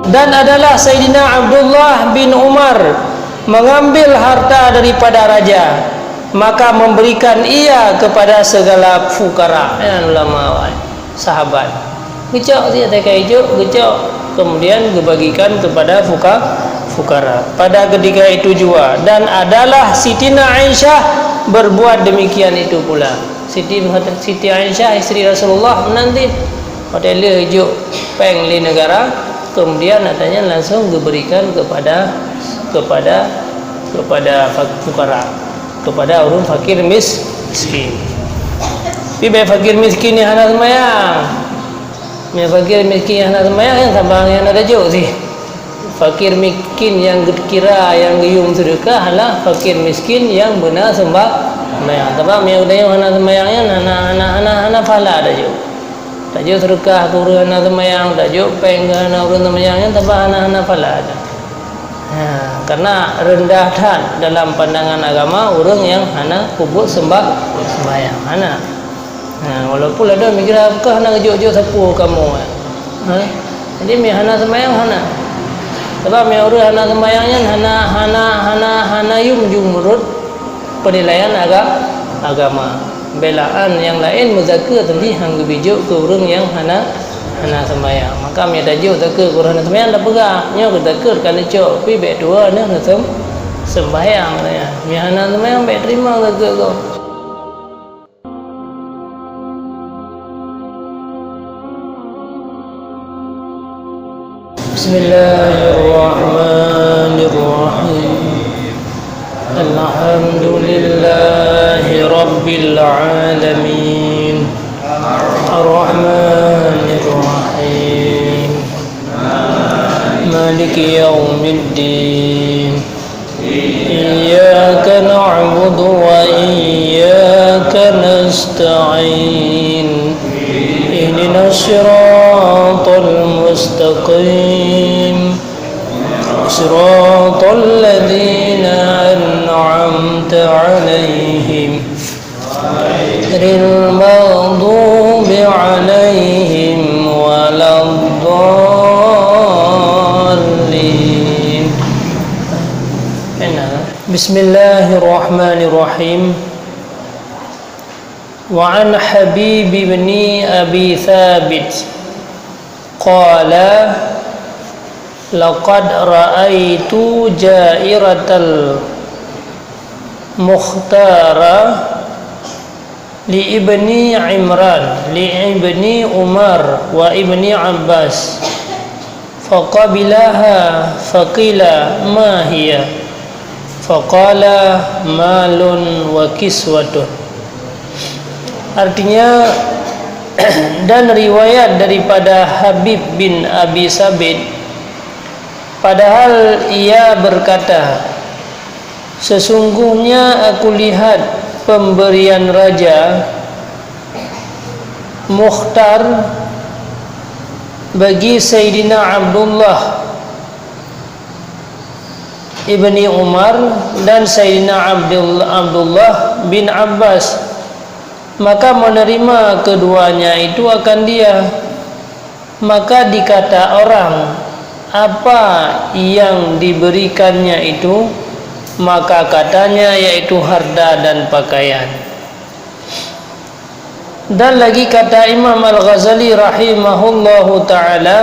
Dan adalah Sayyidina Abdullah bin Umar mengambil harta daripada raja, maka memberikan ia kepada segala fukara. Ulama sahabat gecok dia tak hijau gecok, kemudian dibagikan kepada fukara pada ketika itu juga. Dan adalah Sitina Aisyah berbuat demikian itu pula. Siti Aisyah isteri Rasulullah menanti hotel hijau peng di negara, kemudian katanya langsung diberikan kepada fukara, kepada orang fakir miskin. Tapi fakir miskin yang hendak sembahyang, fakir miskin yang hendak sembahyang yang tambah yang ada jauh sih. Fakir miskin yang kira yang gayung sedekah adalah fakir miskin yang benar sembahyang. Sebab yang ada yang hendak sembahyangnya anak pahala ada jauh. Tak jauh sedekah ke orang anak sembahyang, tak jauh peng ke anak orang sembahyangnya tambah anak pahala ada. Karena rendah dan dalam pandangan agama orang yang hana kubur sembahyang hana. Walaupun ada mikir apakah hana kejauh-jauh sapu kamu. Jadi mi hana sembahyang hana. Sebab mi orang hana sembahyangnya hana yum menurut penilaian agama. Belaan yang lain muzakir tadi hang bijak ke orang yang hana sembahyang. Maka mi tajuk takir Quran sembahyang dah pegang nyo ke takir kan cok pi baik dua ni sembahyang ya. Mi hana sembahyang baik terima takir kau. Bismillahirrahmanirrahim. Alhamdulillahi rabbil alamin. Ar-Rahmanir Rahim. Maliki yaumiddin. Iyyaka na'budu wa iyyaka nasta'in. Ihdinas siratal mustaqim. Siratal ladzina an'amta 'alaihim ghairil maghdubi 'alaihim waladdallin. Bismillahirrahmanirrahim. Wa an Habib bin Abi Thabit qala laqad ra'aitu jairatal mukhtara li ibni Imran li ibni Umar wa ibni Abbas faqabilaha faqila ma hiya faqala malun wa kiswatun. Artinya dan riwayat daripada Habib bin Abi Sabit, padahal ia berkata, sesungguhnya aku lihat pemberian raja mukhtar bagi Sayyidina Abdullah ibni Umar dan Sayyidina Abdullah bin Abbas, maka menerima keduanya itu akan dia. Maka dikata orang, apa yang diberikannya itu? Maka katanya yaitu harta dan pakaian. Dan lagi kata Imam Al-Ghazali rahimahullahu ta'ala,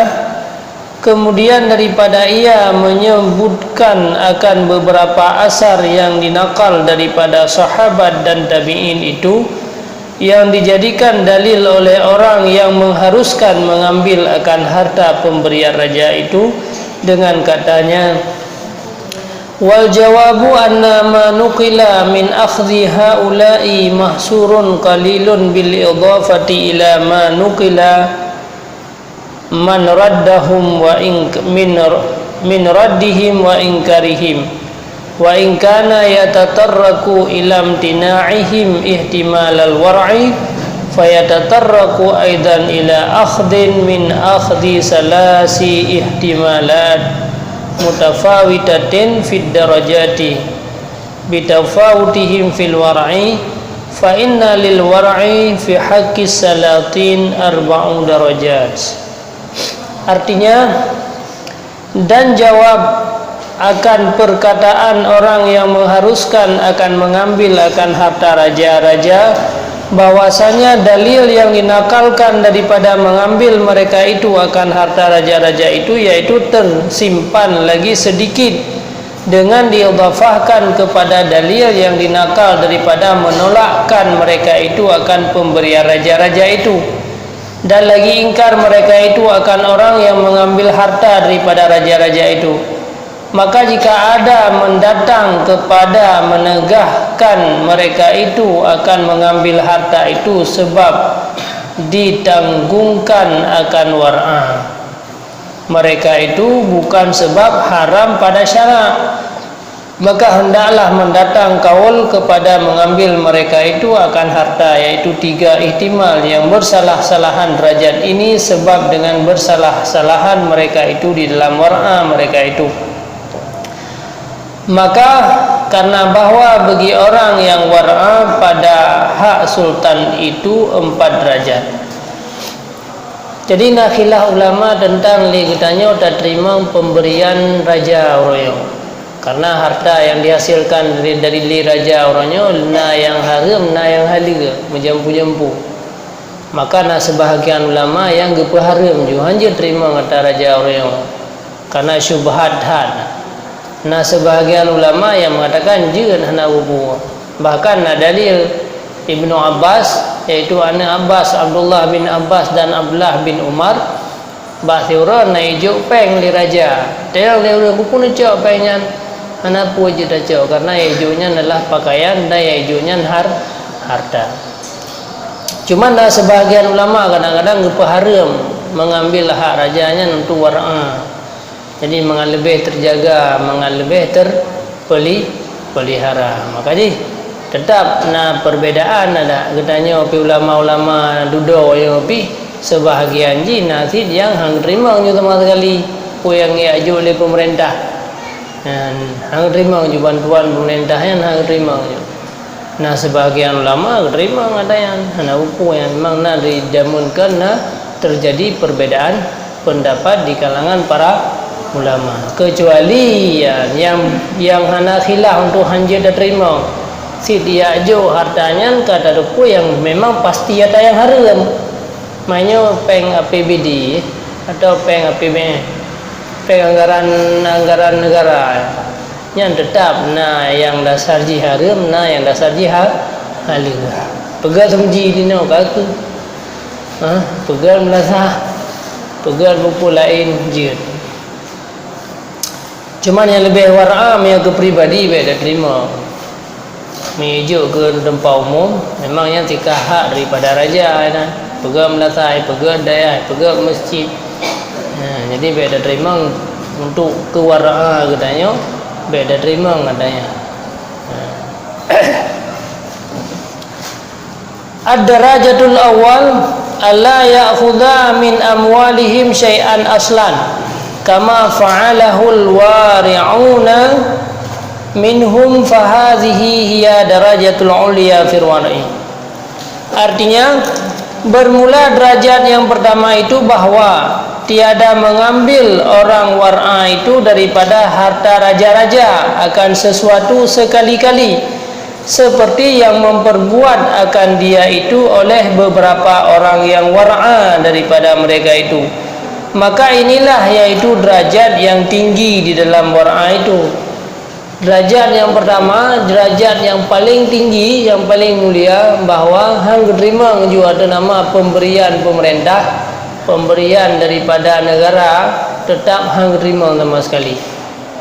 kemudian daripada ia menyebutkan akan beberapa asar yang dinakal daripada sahabat dan tabi'in itu, yang dijadikan dalil oleh orang yang mengharuskan mengambil akan harta pemberian raja itu dengan katanya, wal jawabu anna ma nuqila min akhdhi haula'i mahsurun qalilun bil idafati ila ma nuqila man raddahum wa min raddihim wa inkarihim wa in kana yatatarraku ila imtina'ihim ihtimal al-war'i fayatatarraku aidan ila akhdin min akhdi salasi ihtimalat mutafawitatin fid darajati bitafawutihim fil war'i fa inna lil war'i fi haqqi salatin arba'u darajat. Artinya Dan jawab akan perkataan orang yang mengharuskan akan mengambil akan harta raja-raja, bahwasanya dalil yang dinakalkan daripada mengambil mereka itu akan harta raja-raja itu yaitu tersimpan lagi sedikit dengan diidhafahkan kepada dalil yang dinakal daripada menolakkan mereka itu akan pemberian raja-raja itu, dan lagi ingkar mereka itu akan orang yang mengambil harta daripada raja-raja itu. Maka jika ada mendatang kepada menegahkan mereka itu akan mengambil harta itu sebab ditanggungkan akan war'a, mereka itu bukan sebab haram pada syarak, maka hendaklah mendatang kaul kepada mengambil mereka itu akan harta, yaitu 3 ihtimal yang bersalah-salahan derajat ini sebab dengan bersalah-salahan mereka itu di dalam war'a mereka itu. Maka karena bahwa bagi orang yang war'a pada hak sultan itu 4 derajat. Jadi nak khilaf ulama tentang katanya tak terima pemberian raja orangnya, karena harta yang dihasilkan dari raja orangnya na yang haram na yang halal menjampu-jampu. Maka na sebahagian ulama yang gepa haram juga hanya terima kata raja orangnya karena syubhat had. Nah sebahagian ulama yang mengatakan jangan hana wubu. Bahkan ada dalil Ibnu Abbas, yaitu anak Abbas, Abdullah bin Abbas dan Abdullah bin Umar, bahtiura na ijo peng li raja. Dia le buku ni cok pengan hana pu je dah cok karena ijonya adalah pakaian dan ijonya harta. Cuma dah sebahagian ulama kadang-kadang haram mengambil hak rajanya untuk war'a. Jadi lebih terjaga, lebih terpelihara. Maka jadi tetap na perbedaan ada katanya pi ulama-ulama dudo yang pi sebahagian ji nanti yang hang terima nyu sama sekali pu yang diaju oleh pemerintah. Dan hang terima nyu bantuan pemerintah yang hang terima nyu. Nah sebahagian ulama terima ngadayan hana upu yang memang na dijamunkan na terjadi perbedaan pendapat di kalangan para ulama, kecuali ya, yang hana khilaf untuk hanja terima si dia jo hartanya kata rupu yang memang pasti ada yang haram, maknanya peng APBD atau peng APBN, peng anggaran negara yang tetap na yang dasar ji haram, na yang dasar ji halal. Pegal semji di no kaku, pegal melasa, pegal buku lain jid. Cuman yang lebih war'a yang ke pribadi beda terima. Mejuk ke tempat umum memang yang tika hak daripada raja kan. Pegang melatai, pegang daya, pegang masjid. Jadi beda terima untuk ke war'a katanya, beda terima katanya. Ad-darajatul awal alla ya'khudha min amwalihim syai'an aslan kama fa'alahul wari'una minhum fahadhihi hiya darajatul ulya firwana'i. Artinya bermula derajat yang pertama itu bahwa tiada mengambil orang war'a itu daripada harta raja-raja akan sesuatu sekali-kali seperti yang memperbuat akan dia itu oleh beberapa orang yang war'a daripada mereka itu. Maka inilah yaitu derajat yang tinggi di dalam war'a itu. Derajat yang pertama, derajat yang paling tinggi, yang paling mulia, bahwa hang terima juga ada nama pemberian pemerintah, pemberian daripada negara, tetap hang terima sama sekali.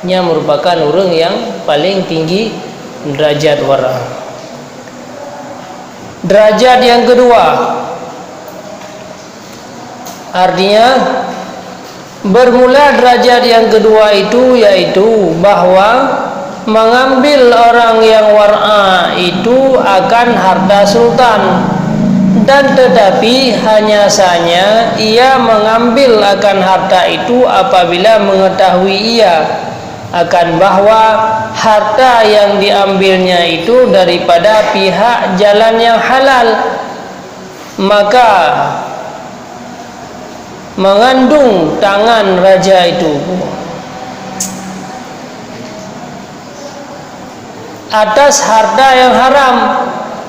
Nya merupakan orang yang paling tinggi derajat war'a. Derajat yang kedua, artinya bermula derajat yang kedua itu yaitu bahwa mengambil orang yang war'a itu akan harta sultan, dan tetapi hanya saja ia mengambil akan harta itu apabila mengetahui ia akan bahwa harta yang diambilnya itu daripada pihak jalan yang halal, maka mengandung tangan raja itu atas harta yang haram.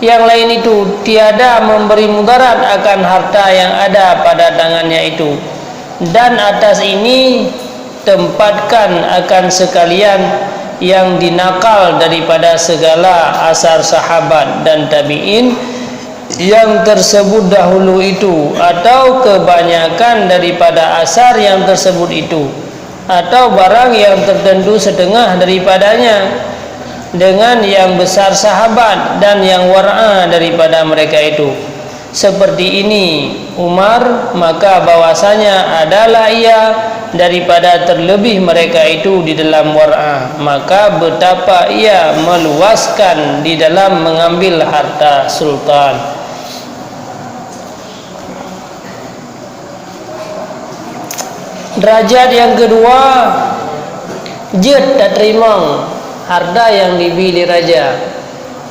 Yang lain itu tiada memberi mudarat akan harta yang ada pada tangannya itu. Dan atas ini tempatkan akan sekalian yang dinakal daripada segala asar sahabat dan tabi'in yang tersebut dahulu itu, atau kebanyakan daripada asar yang tersebut itu, atau barang yang tertentu setengah daripadanya, dengan yang besar sahabat dan yang war'a daripada mereka itu. Seperti ini Umar, maka bahwasanya adalah ia daripada terlebih mereka itu di dalam war'a, maka betapa ia meluaskan di dalam mengambil harta sultan. Derajat yang kedua, jid tak terima harta yang dibeli raja.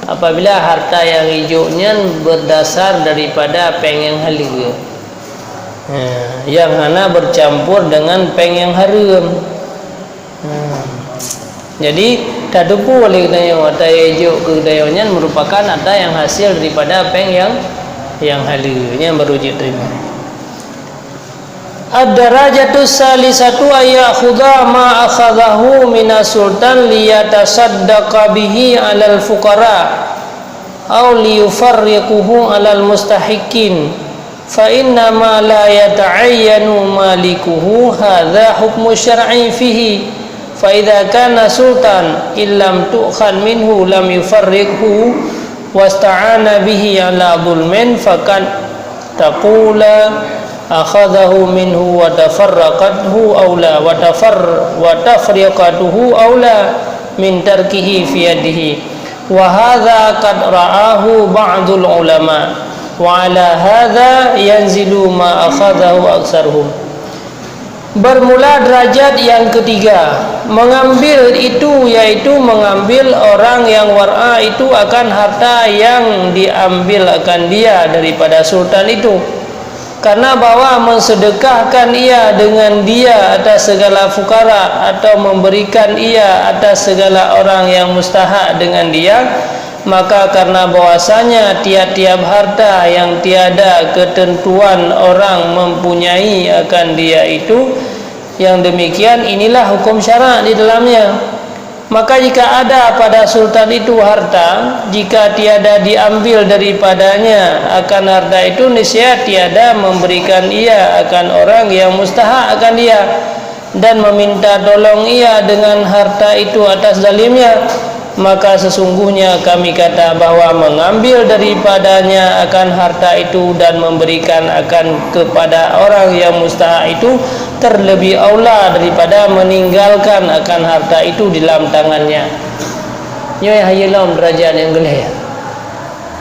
Apabila harta yang hijaunya berdasar daripada peng yang halal, yang hana bercampur dengan peng yang haram. Jadi tak dupu oleh kedaya harta hijau ke kedayanya merupakan harta yang hasil daripada peng yang halal, yang baru jid terima. Ad-darajatus salisatu ayakhudha ma akhadhahu minas sultan liyatasaddaqa bihi 'alal fuqara aw liyufarriquhu 'alal mustahiqin fa inna ma la yata'ayyanu malikuhu hadha hukmu syar'i fihi fa idza kana sultan illam tu'khan minhu lam yufarriqhu wasta'ana bihi 'ala dhulmin fakan taqula akhadahu minhu wa tafarraqathu aula wa tafriqatuhu aula min tarkihi fi yadihi wa hadha qad ra'ahu ba'dul ulama wa ala hadha yanzilu ma akhadahu aktsaruhum. Bermula derajat yang ketiga, mengambil itu yaitu mengambil orang yang war'a itu akan harta yang diambil akan dia daripada sultan itu, karena bahwa mensedekahkan ia dengan dia atas segala fukara atau memberikan ia atas segala orang yang mustahak dengan dia, maka karena bahwasanya tiap-tiap harta yang tiada ketentuan orang mempunyai akan dia itu, yang demikian inilah hukum syarak di dalamnya. Maka jika ada pada sultan itu harta, jika tiada diambil daripadanya akan harta itu, niscaya tiada memberikan ia akan orang yang mustahak akan dia dan meminta tolong ia dengan harta itu atas zalimnya, maka sesungguhnya kami kata bahwa mengambil daripadanya akan harta itu dan memberikan akan kepada orang yang mustahak itu terlebih aula daripada meninggalkan akan harta itu di dalam tangannya. Nyoy hayelam derajat yang geleh.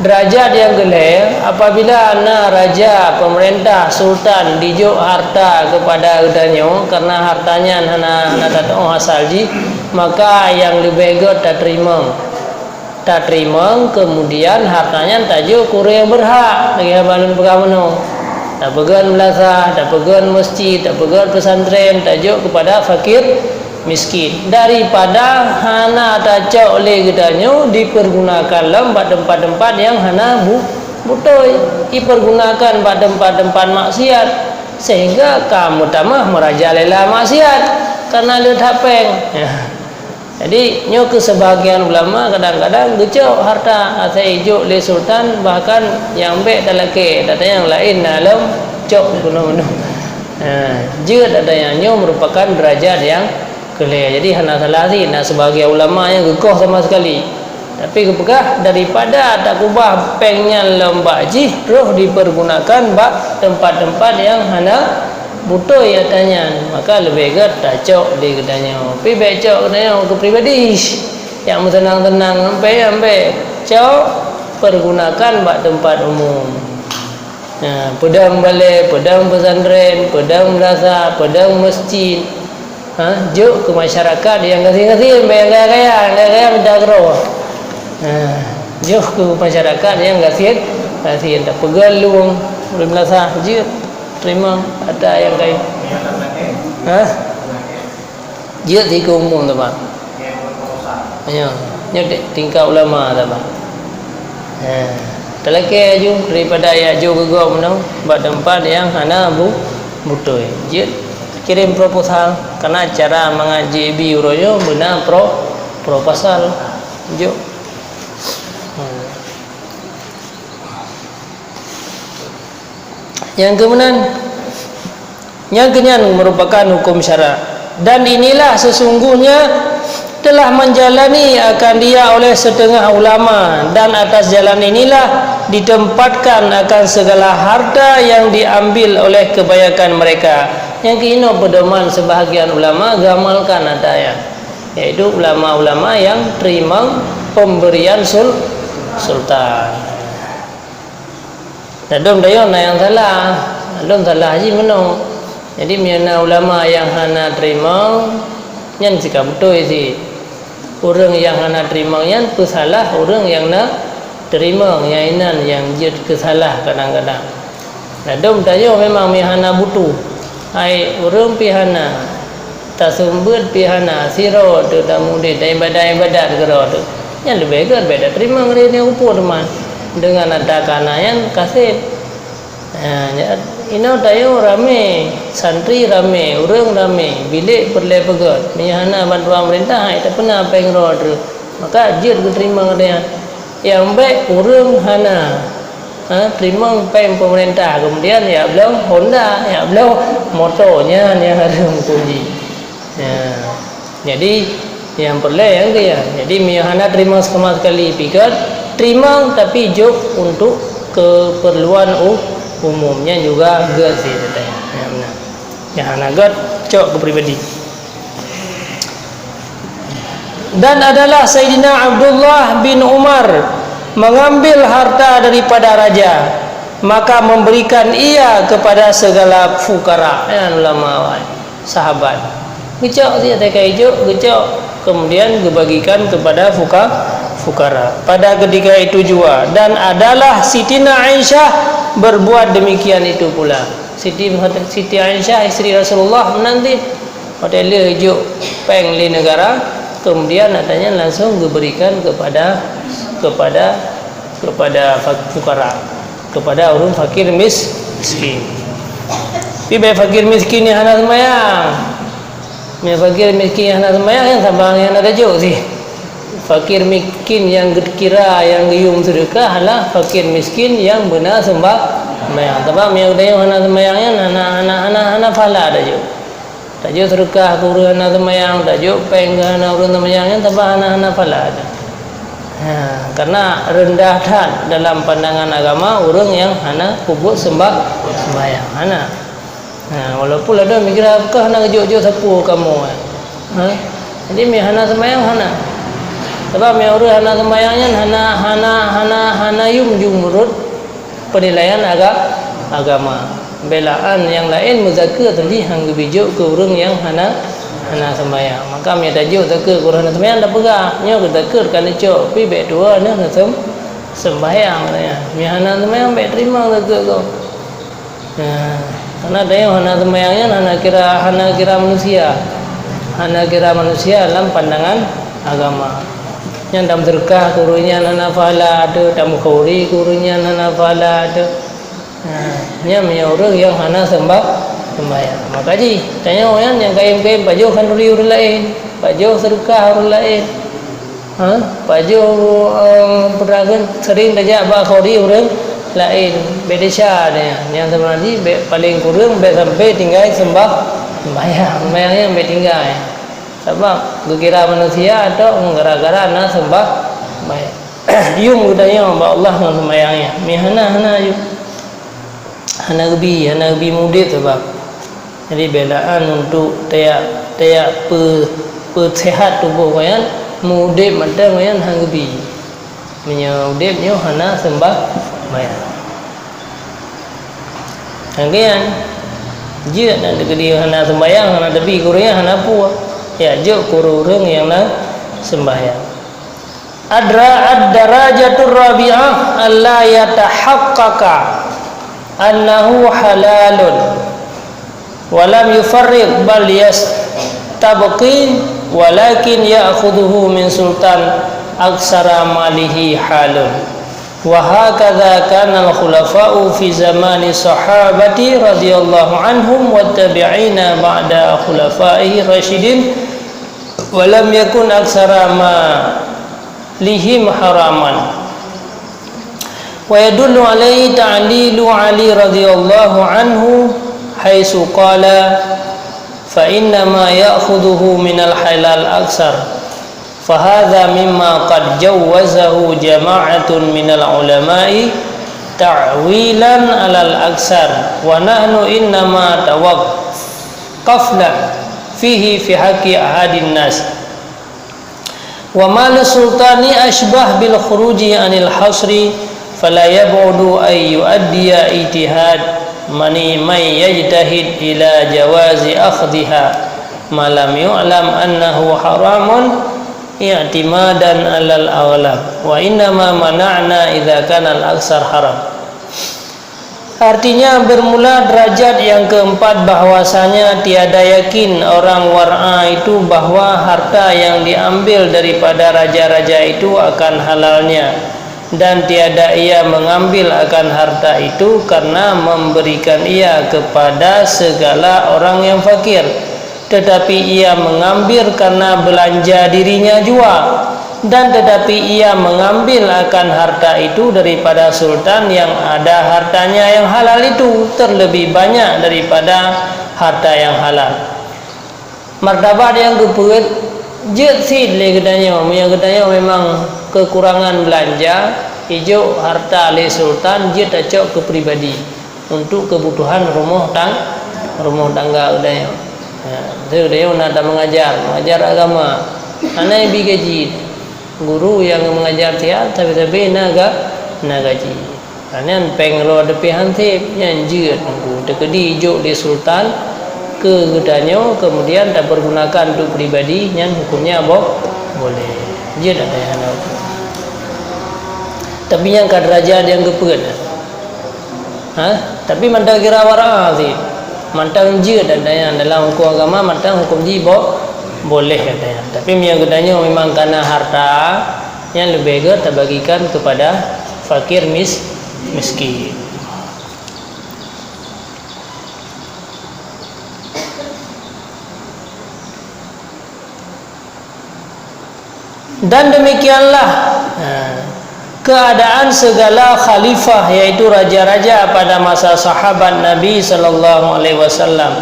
Derajat yang geleh apabila ana raja, pemerintah, sultan dijuk harta kepada udanyo karena hartanya hana tato asalji, maka yang lebih god tak terima kemudian hartanya tajuk kure yang berhak lagi balun pegamano. Tak pegan melasa, tak pegan masjid, tak pegan pesantren, tajuk kepada fakir miskin. Daripada hana tajak oleh gedanyo dipergunakan dalam tempat-tempat yang hana butoi, dipergunakan pada tempat-tempat maksiat, sehingga kamu tamah merajalela maksiat karena lihat hapeng. Jadi nyo ke sebahagian ulama kadang-kadang gecok harta asal hijau le sultan, bahkan yang baik talake data yang lain dalam cok guna-guna. Jika data yang nyo merupakan derajat yang kelih. Jadi hana salah sih, nah sebahagian ulama yang gekoh sama sekali. Tapi kepegah daripada tak kubah pengnya lembak ji roh dipergunakan bak tempat-tempat yang hana butuh ya tanya, maka lebih baik tak cok di kedanya. Tapi baik cok kedanya ke pribadi yang tenang-tenang sampai cok pergunakan bak tempat umum. Nah, pedang balai, pedang pesantren, pedang madrasah, pedang masjid. Juk ke masyarakat yang kasih-kasih, yang kaya minta keroh. Juk ke masyarakat yang kasih tak pegal luang, belum madrasah, juk terima ada yang kain. Dia tiga umum tu pak. Ya. tingkat ulama tak apa. Terlekeh aju daripada ayat jo gegok menang bab tempat yang hana butoi. Je kirim proposal karena cara mengaji bi uroyo benar proposal jo. Yang kemudian yang kenyan merupakan hukum syara, dan inilah sesungguhnya telah menjalani akan dia oleh setengah ulama, dan atas jalan inilah ditempatkan akan segala harta yang diambil oleh kebanyakan mereka. Yang kini pedoman sebahagian ulama gamalkan ada ya, yaitu ulama-ulama yang terima pemberian sultan. Dadom dayon yang salah, dadom salah haji menung. Jadi miana ulama yang hana terima nyan sikap betul sih. Orang yang hana terima yang kesalah, orang yang nak terima yainan yang jid kesalah kadang-kadang. Dadom tayo memang mihana butuh. Ai orang pihana tasumbeut pihana siro tu damude ibadat gero tu. Yang lebih kan beda terima ngene upo teman dengan ada kanayan kasih. Ino tayo rame, santri rame, orang rame, bilik perle pegot. Mihana bantuan pemerintah tak pernah pengro tu. Maka jid terima dia. Yang baik orang hana terima peng pemerintah, kemudian ya beliau Honda, ya beliau motornya yang harus kunci. Jadi yang perle yang dia. Jadi mihana terima sama sekali pikir terima tapi jok untuk keperluan umumnya juga gad sih katanya. Yang hana gad cok ke pribadi. Dan adalah Sayyidina Abdullah bin Umar mengambil harta daripada raja, maka memberikan ia kepada segala fukara. Ulama sahabat gecok dia tak hijau gecok, kemudian dibagikan kepada fukara pada ketika itu juga. Dan adalah Sitina Aisyah berbuat demikian itu pula. Siti Aisyah isteri Rasulullah menanti hotel hijau peng di negara, kemudian adanya langsung diberikan kepada fukara, kepada orang fakir miskin. Tapi fakir miskin yang hana sembahyang, fakir miskin yang hana sembahyang yang sabang yang ada jauh sih. Fakir miskin yang kira yang gium sedekah adalah fakir miskin yang benar sembahyang. Sebab yang ada yang hana sembahyangnya hana fala ada jauh. Tak jauh sedekah kurang hana sembahyang, tak jauh penggan hana urun sembahyangnya, tapi hana fala ada. Karena rendah hati dalam pandangan agama orang yang hana kubur sembahyang hana. Walaupun ada mikir apakah hana kejuk-juk sapu kamu. Jadi mi hana sembahyang hana. Sebab mi orang hana sembahyangnya hana jumurut penilaian agama. Belaan yang lain muzakir tadi hang bijuk ke orang yang hana sembahyang. Maka mi tajuk takir Quran sembahyang dah pegang. Nyo takir kan cok pi bek dua ni sembahyang katanya. Mi hana sembahyang bek terima takir kau. Karena ada yang hana sembahyangnya hana kira manusia. Hana kira manusia dalam pandangan agama. Yang dalam sedekah kurunya hana fala ada, dalam khauri kurunya hana fala ada. Nya orang yang hana sembahyang. Maka ji tanya orang yang kain-kain baju kan orang lain, baju sedekah orang lain. Baju peragan sering tajak ba khauri orang lain. Bedesha dia. Yang sebenarnya paling kurang sampai tinggal sembahyang yang tinggal. Sebab kira manusia atau gara-gara nak sembahyang. Dium gudanya Allah dengan sembahyangnya. Mi hana ju. Hana gebi mudit sebab. Jadi belaan untuk tiap persehat tubuh kalian mudit macam kalian hanggebi. Menyudip nyo hana sembahyang. Hanggian je nak dia hana sembahyang hana tepi kurangnya hana puah. Ya je kurang yang nak sembahyang. Ad-darajatur rabi'ah alla yatahaqqaqa annahu halalun wa lam yufarriq bal yastabqi walakin ya'khudhuhu min sultan aksara malihi halun. Wa hakadha kana al-khulafa'u fi zamani sahabati radhiyallahu anhum wa tabi'ina ba'da khulafa'ihi rasyidin wa lam yakun aksara malihim haraman. Wa yadullu alaihi ta'lilu Ali radhiyallahu anhu haitsu qala fa inna ma ya'khudhuhu minal halal aksar. Fahadha mimma qad jawwazahu jama'atun minal ulama'i ta'wilan alal aksar wa nahnu innama tawaqqafna fihi fi haqqi ahadin nas wa mal sultani ashbah bil khuruji anil hasri fala yab'udu ay yu'addiya ijtihad man yajtahid ila jawazi akhdhiha ma lam yu'lam annahu haramun i'timadan alal awlam wa innama mana'na idza kana al-aksar haram. Artinya bermula derajat yang keempat bahwasanya tiada yakin orang war'a itu bahwa harta yang diambil daripada raja-raja itu akan halalnya, dan tiada ia mengambil akan harta itu karena memberikan ia kepada segala orang yang fakir, tetapi ia mengambil karena belanja dirinya jua, dan tetapi ia mengambil akan harta itu daripada sultan yang ada hartanya yang halal itu terlebih banyak daripada harta yang halal. Martabat yang keempat, jet sid le katanya, memang kekurangan belanja, hijau harta le sultan jet acok ke pribadi untuk kebutuhan rumah tangga katanya. Dia nak mengajar agama, anak ibu gaji, guru yang mengajar tiap tapi naga gaji. Anak penglo ada pihantip yang jut nunggu tekedi hijau di sultan ke gedanya, kemudian tak pergunakan untuk pribadi, yang hukumnya boleh. Jut ada yang nak. Tapi yang kaderajat yang kepet, tapi mantap kira warah sih. Mantang je dan dalam hukum agama mantang hukum ji boleh katanya. Tapi yang katanya memang karena harta yang lebih ke terbagikan kepada fakir miskin. Dan demikianlah keadaan segala khalifah, yaitu raja-raja pada masa sahabat Nabi sallallahu alaihi wasallam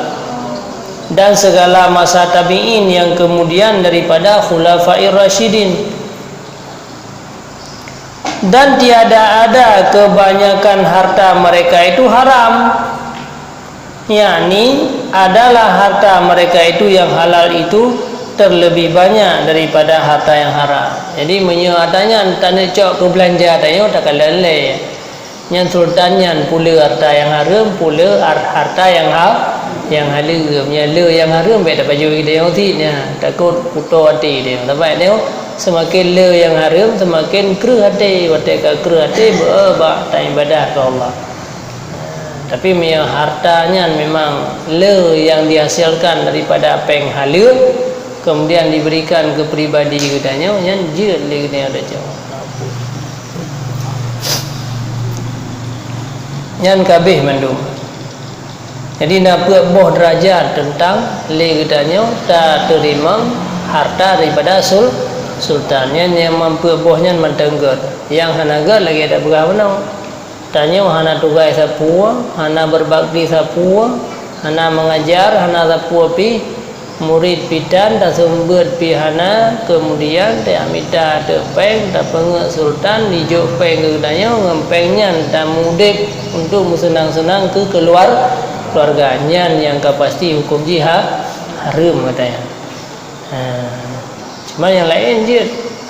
dan segala masa tabi'in yang kemudian daripada khulafair rasyidin, dan tiada ada kebanyakan harta mereka itu haram, yakni adalah harta mereka itu yang halal itu terlebih banyak daripada harta yang haram. Jadi menyehatanya tanda cok ke belanja tanya tak kalale. Yang sultannya pula harta yang haram, pula harta yang halal. Yang yang haram baik tak baju dia hatinya, takut putus hati dia. Tapi dia semakin le yang haram semakin keruh hati, watak keruh hati berbak tak ibadah ke Allah. Tapi hartanya memang le yang dihasilkan daripada apa yang halal, kemudian diberikan ke pribadi katanya, yang je le kena ada jauh. Yang kabeh mandum. Jadi nak buat boh derajat tentang le katanya tak terima harta daripada sultan yang mampu bohnya mentengger. Yang hanaga lagi ada berapa? Tanya hana tugas sapua, hana berbakti sapua, hana mengajar, hana sapua pi murid pidan tak sumber pihana, kemudian tak amita tepeng tak pengek sultan dijuk peng ke katanya ngempengnya tak mudik untuk senang-senang ke keluarganya yang pasti hukum jihad haram katanya. Cuma yang lain je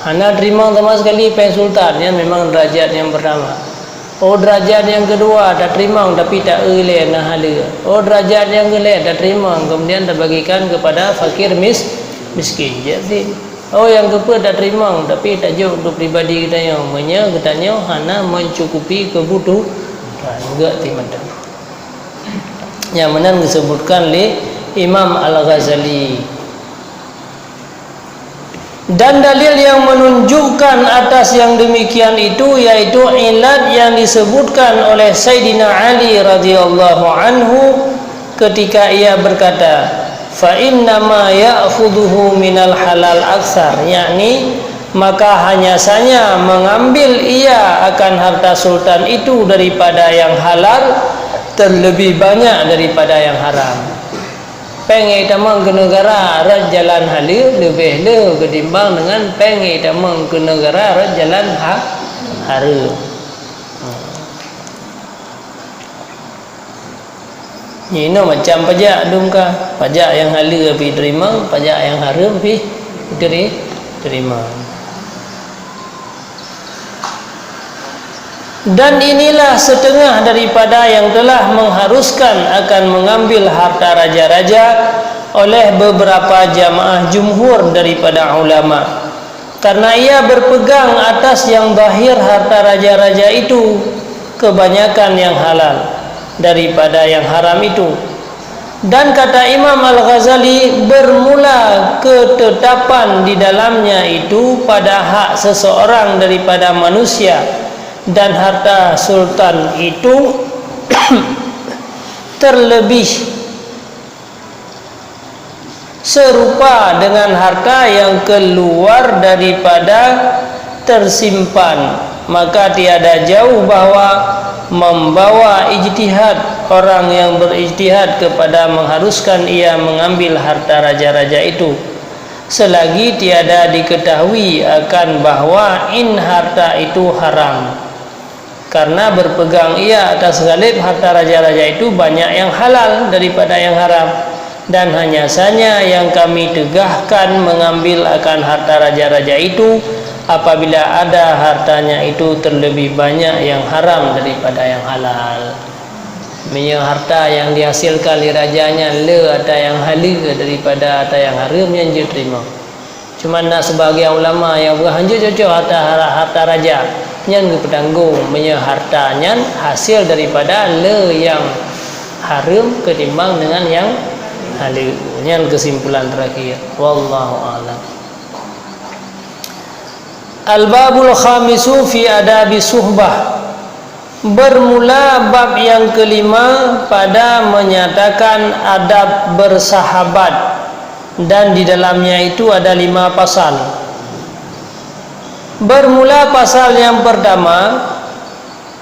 hana terima sama sekali peng sultan yang memang derajat yang pertama. Oh derajat yang kedua tak terima tapi tak eleh nah hala. Oh derajat yang kedua tak terima kemudian terbagikan kepada fakir miskin. Jadi oh yang kedua tak terima tapi tak jauh untuk pribadi kita katanya hana mencukupi kebutuhan enggak timatan. Yang mana disebutkan oleh Imam Al-Ghazali. Dan dalil yang menunjukkan atas yang demikian itu yaitu ilat yang disebutkan oleh Sayyidina Ali radhiyallahu anhu ketika ia berkata, fa innama ya'khudhuhu minal halal aksar, yakni maka hanya saja mengambil ia akan harta sultan itu daripada yang halal terlebih banyak daripada yang haram. Pengen tamang ke negara rat jalan halal lebih le ketimbang dengan pengen tamang ke negara rat jalan haram. Ini macam pajak dumka, pajak yang halal pi terima, pajak yang haram pi terima. Dan inilah setengah daripada yang telah mengharuskan akan mengambil harta raja-raja oleh beberapa jamaah jumhur daripada ulama, karena ia berpegang atas yang zahir harta raja-raja itu kebanyakan yang halal daripada yang haram itu. Dan kata Imam Al-Ghazali, bermula ketetapan di dalamnya itu pada hak seseorang daripada manusia, dan harta sultan itu terlebih serupa dengan harta yang keluar daripada tersimpan, maka tiada jauh bahawa membawa ijtihad orang yang berijtihad kepada mengharuskan ia mengambil harta raja-raja itu, selagi tiada diketahui akan bahawa harta itu haram. Karena berpegang ia atas galib harta raja-raja itu banyak yang halal daripada yang haram, dan hanya saja yang kami tegahkan mengambil akan harta raja-raja itu apabila ada hartanya itu terlebih banyak yang haram daripada yang halal. Punya harta yang dihasilkan oleh rajanya le ada yang halal daripada ada yang haram yang dia terima. Cuma nak sebagai ulama yang berhanjur cocok harta raja nyan ke pedanggung punya hartanya hasil daripada le yang haram ketimbang dengan yang halal. Nyan kesimpulan terakhir. Wallahu a'lam. Al-babul khamisu fi adabi suhbah. Bermula bab yang kelima pada menyatakan adab bersahabat, dan di dalamnya itu ada 5 pasal. Bermula pasal yang pertama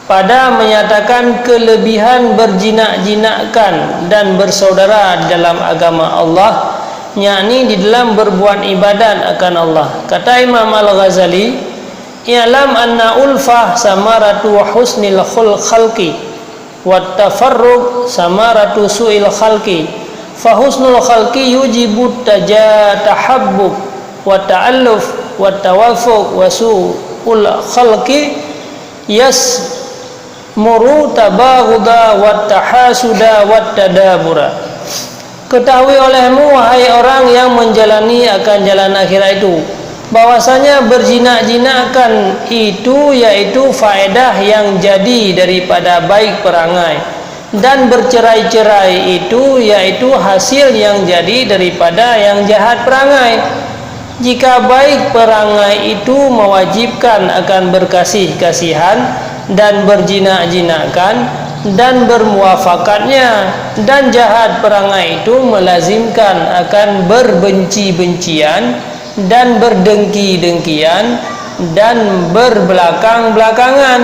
pada menyatakan kelebihan berjinak-jinakkan dan bersaudara di dalam agama Allah, yakni di dalam berbuat ibadat akan Allah. Kata Imam Al-Ghazali, i'lam anna ulfah samaratu husnil khalqi wat tafarruq samaratu su'il khalqi, fa husnul khalqi yujibu tahabbub wa ta'alluf wa tawafuq, wa su'ul khalqi yasmuru tabaghuda wa tahasuda wa tadabura. Ketahui olehmu wahai orang yang menjalani akan jalan akhirat itu, bahwasanya berjinak-jinakkan itu yaitu faedah yang jadi daripada baik perangai, dan bercerai-cerai itu yaitu hasil yang jadi daripada yang jahat perangai. Jika baik perangai itu mewajibkan akan berkasih-kasihan dan berjinak-jinakkan dan bermuafakatnya, dan jahat perangai itu melazimkan akan berbenci-bencian dan berdengki-dengkian dan berbelakang-belakangan.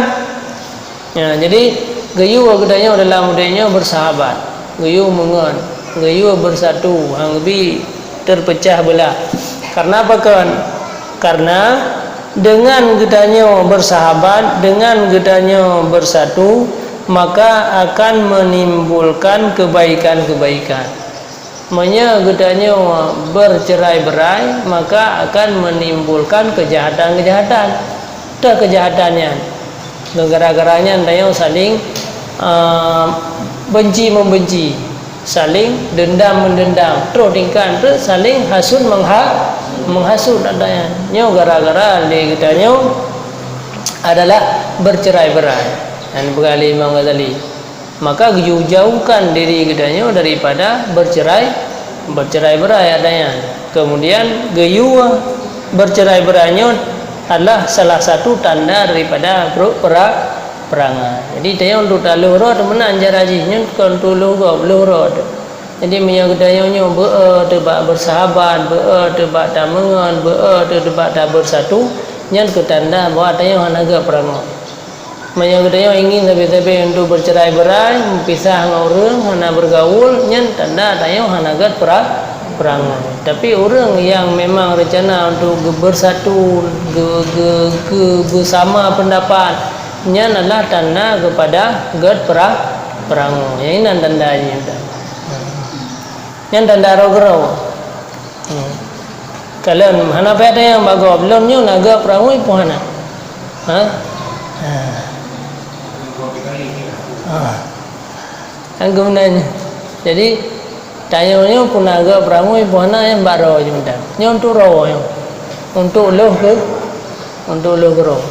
Ya, jadi gayu katanya dalam mudahnya bersahabat, gayu mengon, gayu bersatu, hang lebih terpecah belah. Karena apa kan? Karena dengan katanya bersahabat, dengan katanya bersatu, maka akan menimbulkan kebaikan-kebaikan. Menyegetanya bercerai-berai, maka akan menimbulkan kejahatan-kejahatan. Dah kejahatannya, gara-garanya antara saling benci-membenci, saling dendam-mendendam, terus tingkat terus saling hasud menghasut adanya. Nyo gara-gara dia katanya adalah bercerai-berai. Dan berkali Imam Ghazali, maka jauhkan diri katanya daripada bercerai-berai adanya. Kemudian gayu bercerai-berainya adalah salah satu tanda daripada perangai. Jadi dia untuk talurut mana anjar ajinya untuk lurut. Jadi menyang dayanya tebak bersahabat, tebak tamangan, tebak tak bersatu, nyan ketanda bahawa dia hanaga perangai. Menyang daya ingin tapi untuk bercerai-berai, pisah dengan orang, hana bergaul, nyan tanda dia hanaga perangai. Tapi orang yang memang rencana untuk bersatu, bersama pendapat, nyan adalah tanda kepada perangai. Yang ini tandanya. Yang tanda roh-roh. Kalau hana pada yang bagus belumnya naga perangai pun hana. Yang kemudian jadi tayangnya pun naga perangai pun hana yang baru je minta. Yang untuk roh yang untuk loh ke roh.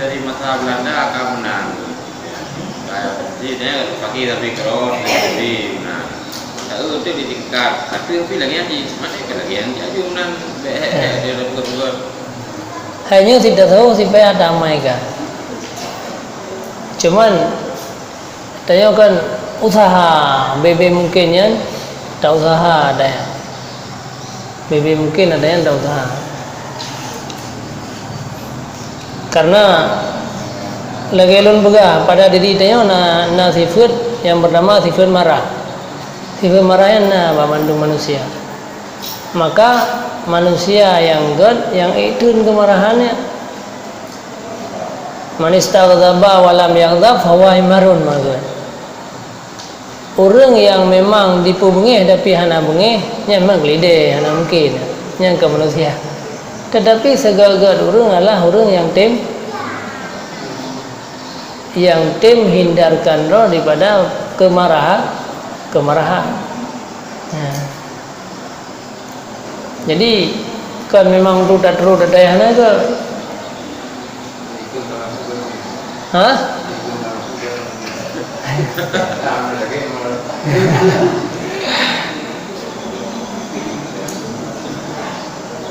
Dari masa Belanda akan menang. Jadi dia pakai tapi kalau jadi menang. Tahu tu di tingkat. Tapi bilangnya di mana lagi yang jadi menang. Dia betul-betul. Hanya tidak tahu supaya damai kan. Cuman tanya kan usaha BB mungkinnya tak usaha ada yang BB mungkin ada yang tak usaha. Karena lagi lun begah pada diri dia na sifat yang bernama sifat marah. Sifat marah yang memandu manusia. Maka manusia yang yang itu kemarahannya man istaghdaba wa lam yaghdab fahuwa himarun magun. Orang yang memang dipu bengih tapi hana bengih nya memang lide hana mungkin yang ke manusia. Tetapi segala-gala orang adalah orang yang hindarkan roh daripada kemarahan. Jadi kan memang rudat dayahna ke?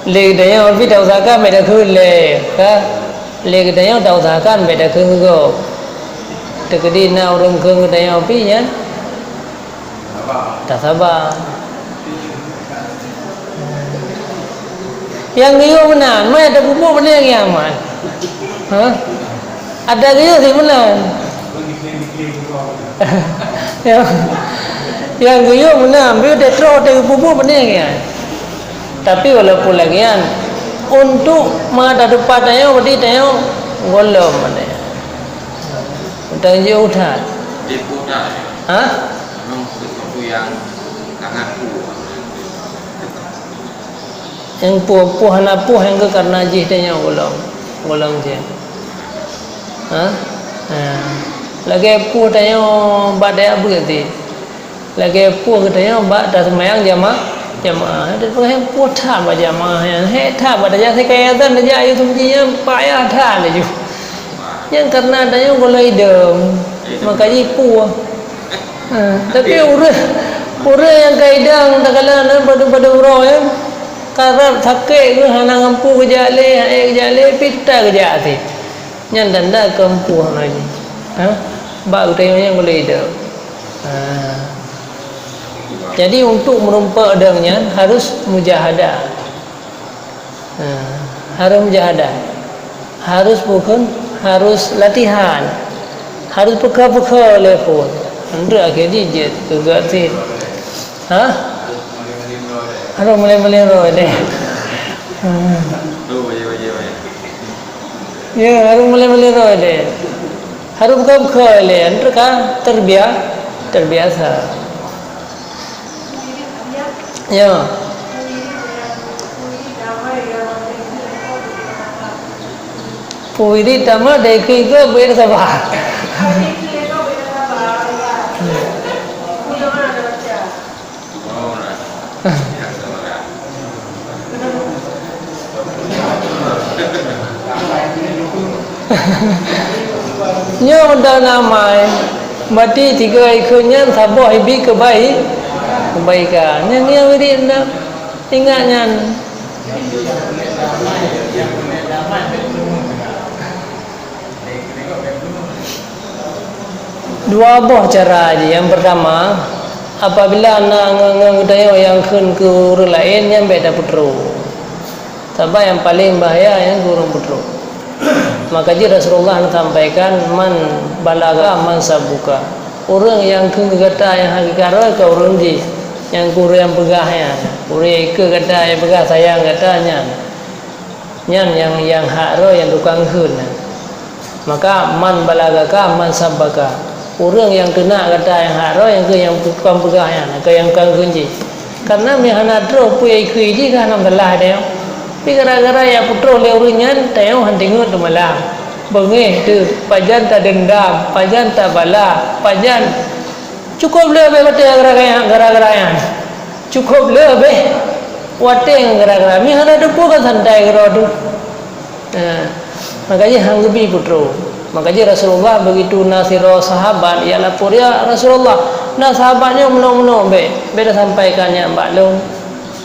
Lê đại ông biết đầu giá can mày đã khơi lê cái đại ông đầu giá can mày đã khơi ngô từ cái đi nào đừng khơi đại ông biết nhé tak sabar yang dia benar mai ada bubuk benar yang aman ada dia sih benar yang dia benar dia dah terus dari bubuk benar yang tapi walaupun lagian untuk menghadap padanya berarti dia golom ada. Untuk jauh dah. Di putar. Memang sesuatu yang sangat puas. Yang puas hana puas yang ke karena jih dia golom je. Lagi puas dia badai berarti. Lagi puas dia bad dah semayang jamaah ada pakai putar berjamaah yang heta pada jasa kaya dan aja itu punya payah dah laju yang karena adanya golai dem makanya puah tapi orang yang kaidang tak kalah pada orang yang karena sakit ke hana ngampu kejale pita kerja sih yang tanda kempuh lagi baru tanya yang golai dem jadi untuk merumpak adanya harus mujahadah. Harus mujahadah. Harus latihan. Harus peka-peka level. Anda akhirnya je tegak sih. Harus mulai roh deh. Ya, harus mulai roh deh. Harus peka-peka le. Anda kan terbiasa. Ya. Puiri tama dekhi ke bersabah. Nyo dah namai mati 3 ikhnya sabar hibi kebaikan. Yang dia beri nak ingatnya. Dua buah cara aja. Yang pertama, apabila nak ngudaya yang kun ke orang lain yang beda putro. Sebab yang paling bahaya yang kurang putro. Maka jadi Rasulullah sampaikan man balaga man sabuka. Orang yang kun kata yang hakikat ke orang di yang kurang yang pegahnya. Orang ke kata yang pegah sayang katanya. Yang hak ro yang tukang kun. Maka man balaga ka man sabaka. Orang yang kena kata yang haro yang ke yang tukang pegahnya ke yang kang kunci karena mihana tro puai kuiji kan nam telah dia pi gara-gara ya putro le urunyan tayo hantingut malah bengeh tu pajan tak dendam pajan tak bala pajan cukup le be wate gara-gara yang cukup le be wate gara-gara mihana tu pun santai garo tu makanya hanggebi putro. Makanya Rasulullah begitu nasiro sahabat ia lapor ya Rasulullah nah sahabatnya menong-menong beda sampaikannya mbak long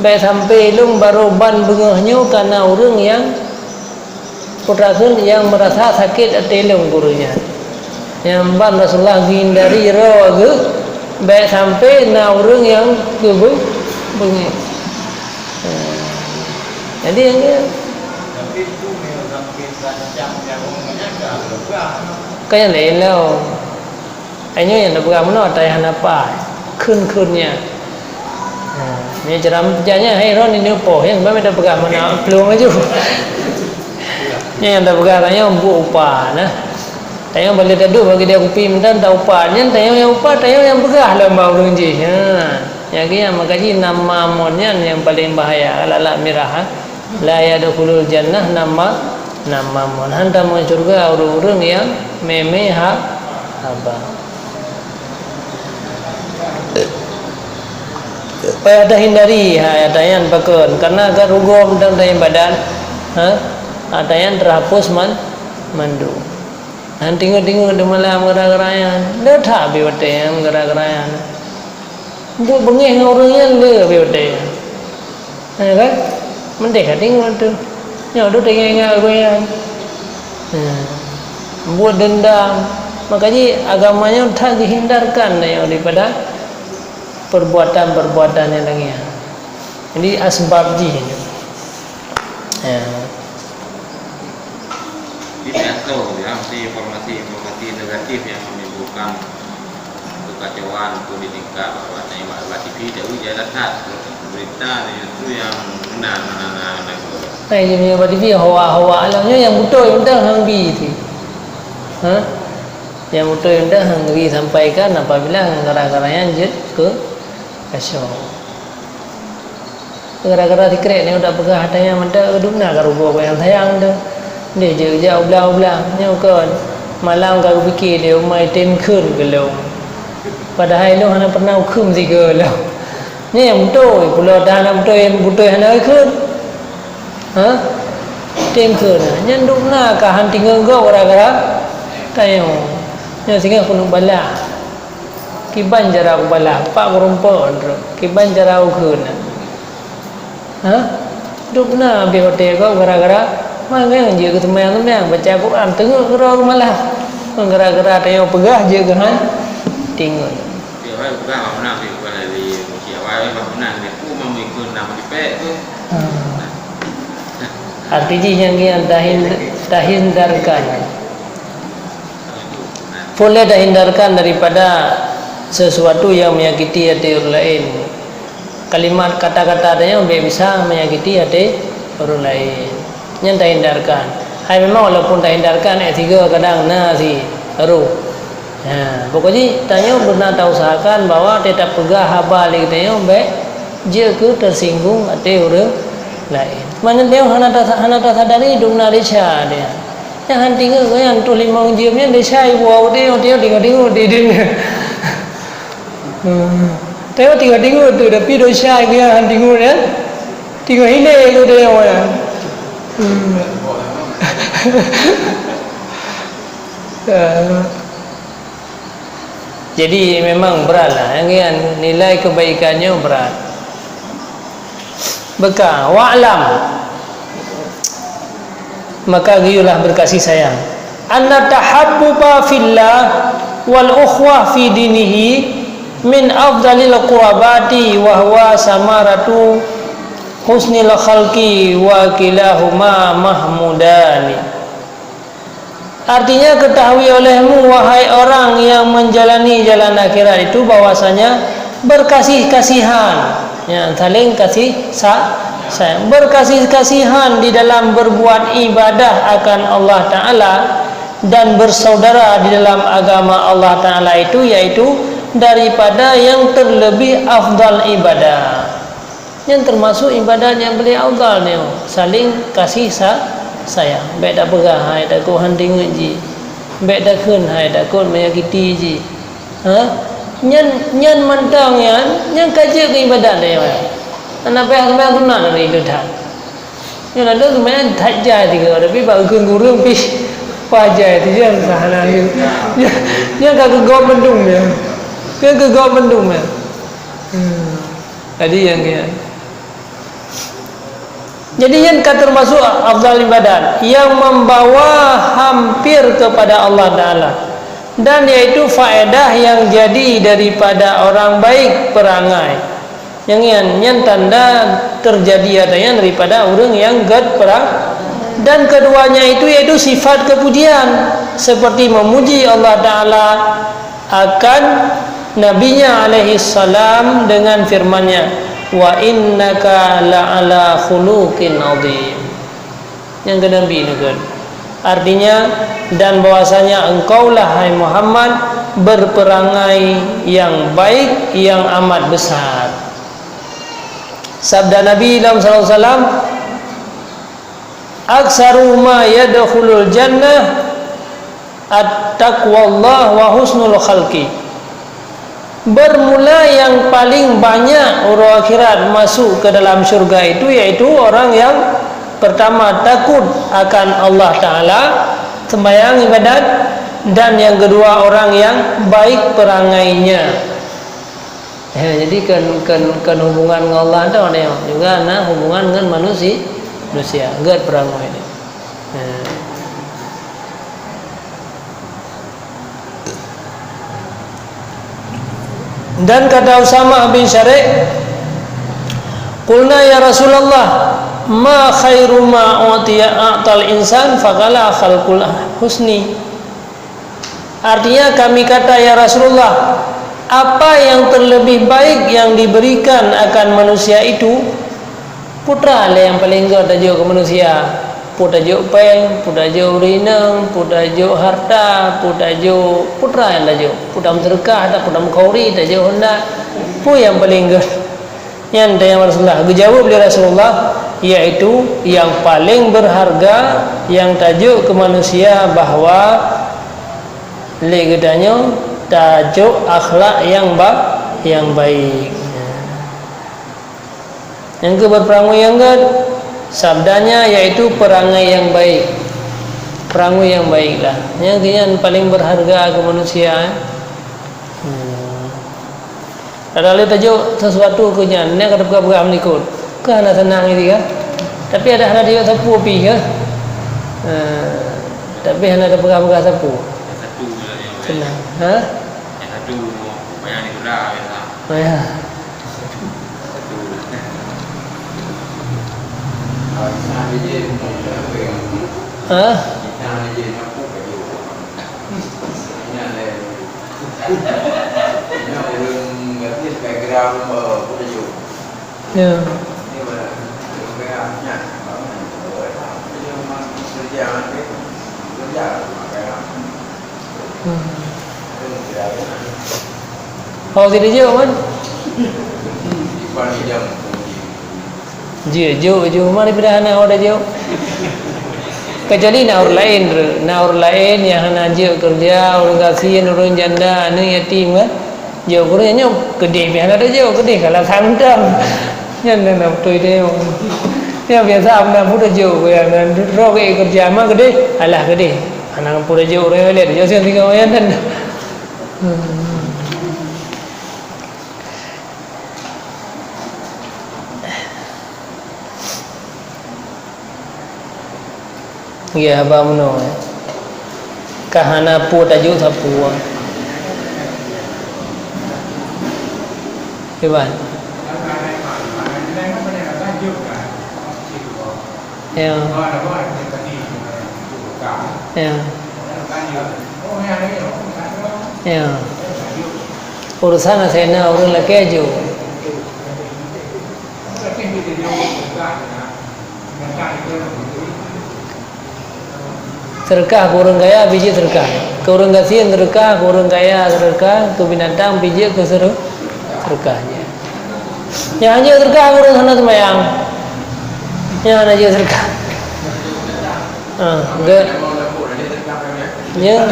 be sampai long baru ban bengahnya karena orang yang putrasun yang merasa sakit hati long gurunya yang ban Rasulullah hindari ro ge be sampai na orang yang gebeng bengi jadi yang cái này lâu anh nhớ là bữa nó tay hana pa khun-khunnya ni jeram janya hai ron ni po yang ba meda bega mana plung aja ni yang dah bega tanya bu upa nah tanya balik tadu bagi dia kupi mendan tau upa nya tanya yang upa tanya yang bega lah mau lunji yang kia makanya nama monnya yang paling bahaya lala mirah la yadkhulul jannah nama mon hendak masuk surga orang-orang yang memeha haba. Supaya ada hindari ada yang pakon karena agar rugom dan dalam badan ada yang terhapus mandu. Han tengok-tengok di malam gerak-gerayan dah tak biwate yang gerak-gerayan. Bu bengih orang yang le biwate. Kan? Mendek tengok tu. Nyo tu tengok goyang. Buat dendam. Makanya agamanya tak dihindarkan daripada perbuatan-perbuatan yang lainnya. Ini asbab ji. Ini atau ya informasi negatif yang menimbulkan kekacauan pendidikan bahwa TV jauh jalan berita itu yang benar. Này như vậy thì hoa là nhớ yang betul yang dah hangbi tu, yang betul yang dah hangbi sampaikan apabila gara-garanya jet ke kasau. Gara-gara dikrek ni udah pegah tanya menda udumna karubo yang sayang tu, dia je jauh belah nyo kon malam kau fikir dia mai tem khun ke lo. Padahal lo hana pernah khum si ke lo. Ni yang betul pulau dah nak betul hana khun. Tem ke nya nduk na ka han tinggal go gara-gara tayo nya singa kuno bala kiban jara bala pak rumpo kiban jara ukun nduk na be hote go gara-gara mangai je ke teman baca Quran tengok gero malah gara-gara tayo pegah je ke han tinggal dia wai pegah mana di bukan di Malaysia wai mana dia pu memikun nama di pek tu. Artinya yang hindarkan boleh hindarkan daripada sesuatu yang menyakiti hati orang lain. Kalimat kata-kata adanya bisa menyakiti hati orang lain. Yang hindarkan. Hai memang walaupun hindarkan tiga kadang si baru. Pokoknya tanya benar tahu usahakan bahwa tetap pegah haba lagi tanya baik dia ke tersinggung hati orang lain. Mana dia hana tak sadari dunia desa dia. Yang hanti ke yang tu limang jemnya desa ibu dia tengok dia. Tengok tu tapi dosa dia hanti dia. Tengok ini tu dia orang. Jadi memang beratlah, yang nilai kebaikannya berat. Bekal wa'lam, maka giulah berkasih sayang. Anna tahabbuba fillah wal ukhwah fi dinihi min afdalil qurabati wa huwa samaratu husnil khalqi wa kilahuma mahmudani. Artinya ketahui olehmu wahai orang yang menjalani jalan akhirat itu bahwasanya berkasih-kasihan, ya, saling kasih sayang, berkasih-kasihan di dalam berbuat ibadah akan Allah Ta'ala dan bersaudara di dalam agama Allah Ta'ala itu, yaitu daripada yang terlebih afdal ibadah, yang termasuk ibadah yang paling afdal ni saling kasih sayang. Baik tak perah hai tak kau handingut ji, baik tak kun hai tak kau menyakiti ji, nyan mentang yang kaji ke ibadat dia. Anak payah sampai guna dari itu dah. Yang ada sebenarnya tak jaya tiga, tapi baru guru pi pajai tu je sahana ni. Dia kagak gop mendung dia. Kagak gop mendung dia. Tadi yang dia. Jadi yang termasuk afdal ibadat yang membawa hampir kepada Allah Ta'ala, dan yaitu faedah yang jadi daripada orang baik perangai, yang tanda terjadi adanya daripada orang yang gad perang. Dan keduanya itu yaitu sifat kepujian, seperti memuji Allah Ta'ala akan nabinya alaihi salam dengan firman-Nya, wa innaka la'ala khuluqin azim. Yang ke Nabi ni kan, artinya dan bahwasanya engkaulah hai Muhammad berperangai yang baik yang amat besar. Sabda Nabi sallallahu alaihi wasallam, aksaru ma yadkhulul jannah at-taqwallah wa husnul khalqi. Bermula yang paling banyak orang akhirat masuk ke dalam syurga itu yaitu orang yang pertama takut akan Allah Ta'ala, sembahyang ibadat, dan yang kedua orang yang baik perangainya. Jadi kan hubungan dengan Allah tu ni juga hubungan dengan manusia gad perangai ini. Dan kata Usama bin Syarih, qulna ya Rasulullah, ma khairu ma a'tal insan faqala khalqul husni. Artinya kami kata ya Rasulullah, apa yang terlebih baik yang diberikan akan manusia itu? Putra lah yang paling gad tajuk ke manusia. Putra tajuk peng, putra tajuk rinang, putra tajuk harta, putra tajuk putra yang tajuk. Putra sedekah tak, putra kauri tajuk hendak. Pu yang paling gad. Yang tanya Rasulullah, dijawab oleh Rasulullah, yaitu yang paling berharga yang tajuk ke manusia bahwa legedanya tajuk akhlak yang baik. Yang ke berperangai yang gad, sabdanya yaitu perangai yang baik. Perangai yang baiklah. Yang paling berharga ke manusia. Ada lagi tajuk sesuatu kunya, ni kata pegang ikut. Kan nak senang ini kan? Tapi ada dia sapu pi ke? Tapi ada pegang sapu. Satu je. Senang. Ha? Yang satu banyak ni pula biasa. Oh ya. Satu. Sana je Ha? sana je mampu baju. Ini ada. Ini orang ngerti background baju. Ya. Ini orang backgroundnya. Ini memang kerja nanti. Kerja background. Oh tidak je kan? Di pani jam. Jauh mana daripada anak orang jauh. Kecuali nak orang lain yang nak jauh kerja, orang kasihan, orang janda, anak yatim kan. Jauh kerjanya gede biasa ada jauh gede kalau santam. Yang nak betul dia. Yang biasa nak pun jauh yang rok kerja mah gede, alah gede. anak pura je orang lihat je sih tiga orang dan ya apa meno kahana pu tajuk sapu Iban ya ya ya urusan saya orang lagi je Sedekah ke orang kaya biji sedekah. Ke orang kasihan sedekah, ke orang kaya sedekah, ke binatang biji ke sedekahnya. Yang hanya sedekah ke orang sana sembahyang. Yang hanya sedekah. Enggak. Ya.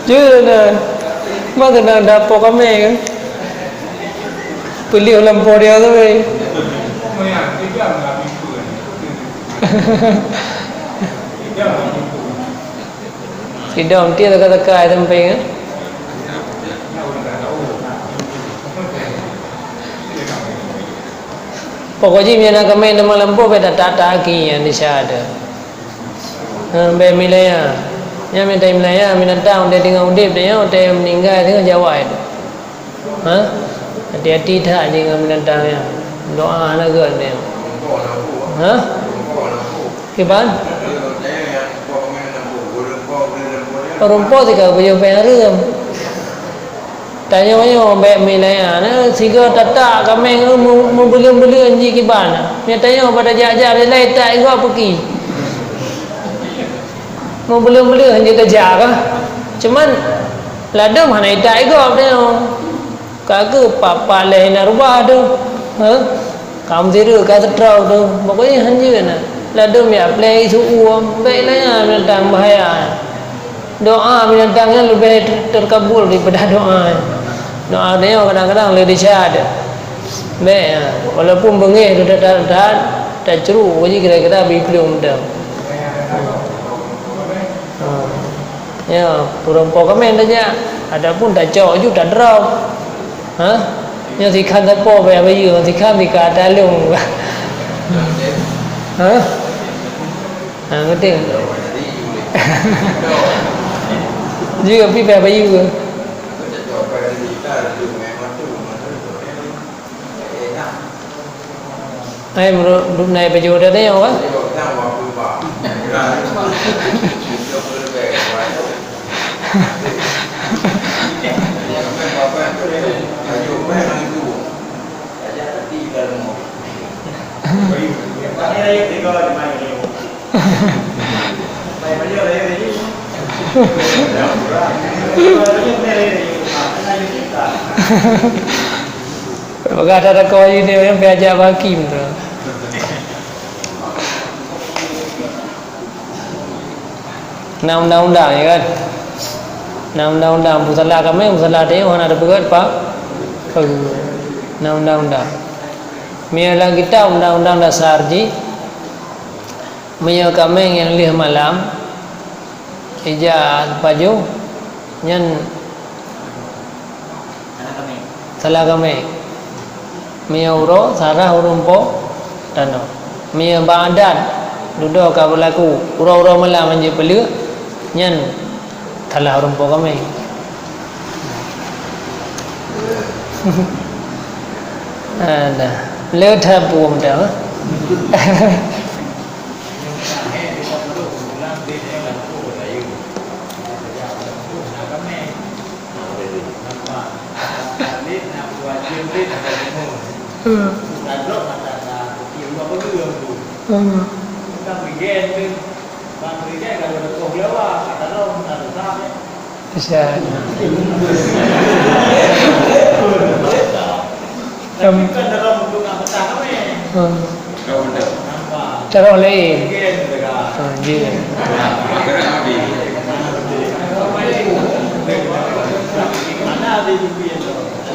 Jangan. Mana nak dapur kami kan? Pilih lampau dia tu ni. Tidak nanti teka-teka ada sampai kan? Pokoknya mana kami nama lampau beda tak yang di sana. Beda milaya. Yang minta Melayu, minta tahu dia tinggal udip dia, dia meninggal tinggal Jawa itu. Hati-hati tak jangan minta tahu ya. Doa nak ke dia. Kiban? Rumput juga punya pengaruh. Tanya banyak baik Melayu. Sehingga tak kami membeli anjing kiban. Dia tanya pada jajah dia lain tak juga pergi. Mau beli hanya kerja kah? Cuman lada mana itai kau dia. Kagak papa lain narubah tu. Kamu tiru kata terau tu. Pokoknya hanya na. Lada miap play suam. Baiklah binatang bahaya. Doa binatangnya lebih terkabul daripada doa. Doa dia kadang-kadang lebih syad. Baik. Walaupun bengih tu dah ceru. Jadi kira-kira biplum dah. Ya, perempuan kami saja. Adapun tak jauh juga tak derau. Yang sikan tak po bayar bayu, sikan di kata lung. Ngerti? Juga pi bayar bayu. Ai menurut naik baju dah ni apa? Maka ada kau ini yang belajar hakim tu. Undang-undang ya kan? Undang-undang musala kami musala dia orang ada berat pak. Undang-undang. Mialah kita undang-undang dasar ji. Mia kami yang lih malam. Ija baju nyan salah kami. Mia uro sarah urumpo dano. Mia badan duduk kau berlaku uro-uro malam menje peluk nyan salah urumpo kami. Ada lewat buam dah. Bisa. Cara lain. Dia.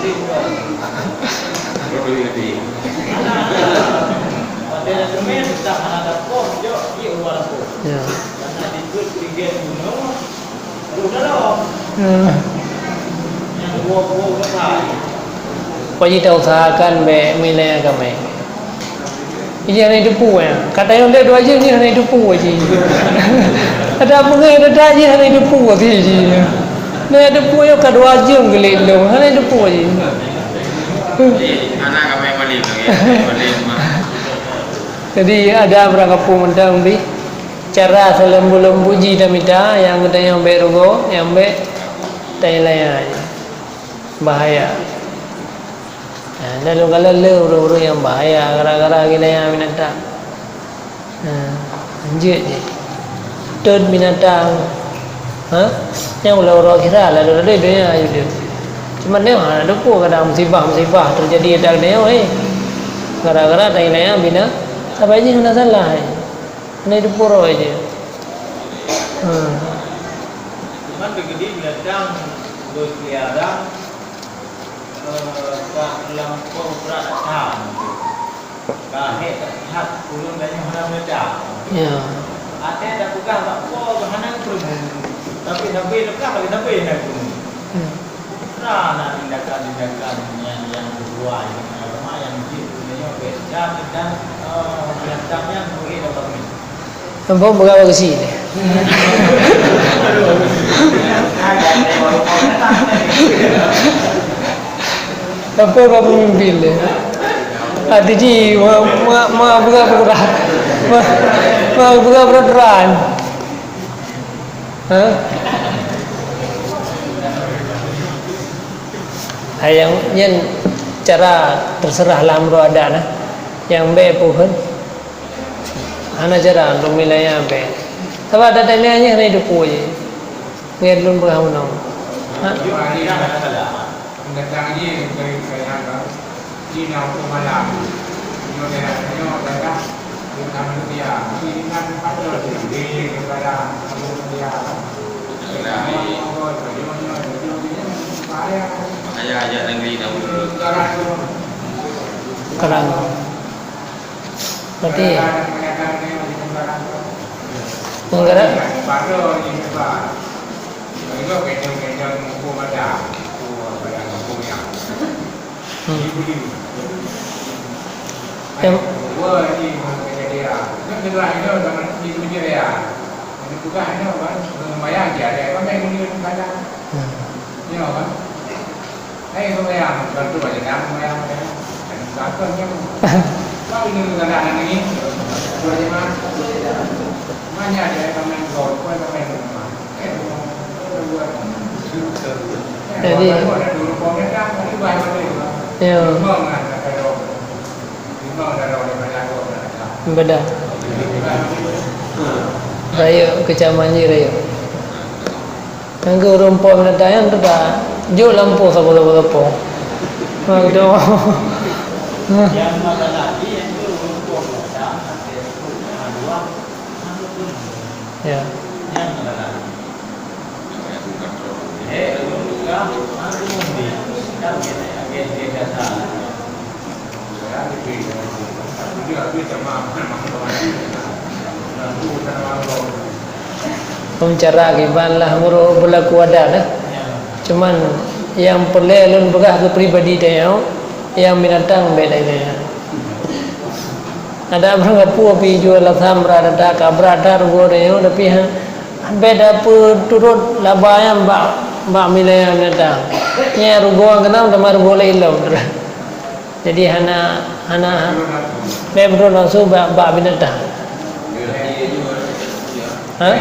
Berdua lebih. Ya. Pagi tahu usahakan be milih agama. Ini hanya depu ya. Kata yang dia dua je ni hanya depu aja. Ada apa ke ada je hanya depu aja. Ni depu yo kedua je gelik dong. Hanya depu aja. Jadi anak kami yang balik lagi, balik mah. Jadi ada berangkat pemandang di cara selembu-lembu ji damita yang kita yang berugo yang be tailaya bahaya. Dan kalau orang-orang yang bahaya gara-gara kita yang binatang. Anjir je. Tud binatang. Yang orang kira lalu dia aja. Cuma dia ada pun kadang musibah terjadi ada dia gara-gara tailaya bina apa aja kena salah. Ini itu pura aja. Cuman begini binatang berkeliaran dalam peradaban. Kahit hat ulun dan yang hendak meledak. Ya. Ada dah pegang tak apa bahanan perlu. Tapi lepas bagi tapi nak pun. Kerana tindakan-tindakan yang berbuah yang jiwa dan binatangnya mungkin dapat ini. Nampak berapa ke sini? Apa berapa mimpi le? Ada ji, ma berapa beran? Yang cara terserah lamro ada nah. Yang be pohon. Ana cara untuk milanya be. Sebab ada tanya ni depu je. Ngelun berapa nong. Datang ni dari saya kan, Cina untuk malam, datang, kita manusia, ini kan pada di kepada manusia. Makanya ajak negeri dahulu. Kerang. Berarti enggak pada ini sebab itu kencang hukum ada, hukum yang dibeli. Wah ini macam dia. Kan negara ini zaman di dia. Ini bukan ini kan lumayan dia. Apa yang ini ada? Ini apa? Hey lumayan. Bantu aja dah lumayan. Bantu yang kau ini negara ini. Boleh mana? Mana dia komen gol, kau komen mana? jadi ya beda raya kecaman je raya yang ke rumput mendatang tu dah jauh lampu sapu-sapu gitu Yang mana lagi yang itu rumput mendatang dua ya yang mana lagi aku mundi kan dia kata cara giban lah muru berlaku ada dah. Cuman yang perlu berah ke pribadi dia yang binatang beda dia. Ada berapa pi jual saham berada kabrada rugo dia tapi beda pun turut labaya mbak milih binatang. Nya rugo kenal temar boleh ilau. Jadi hana betul langsung mbak binatang. Hah?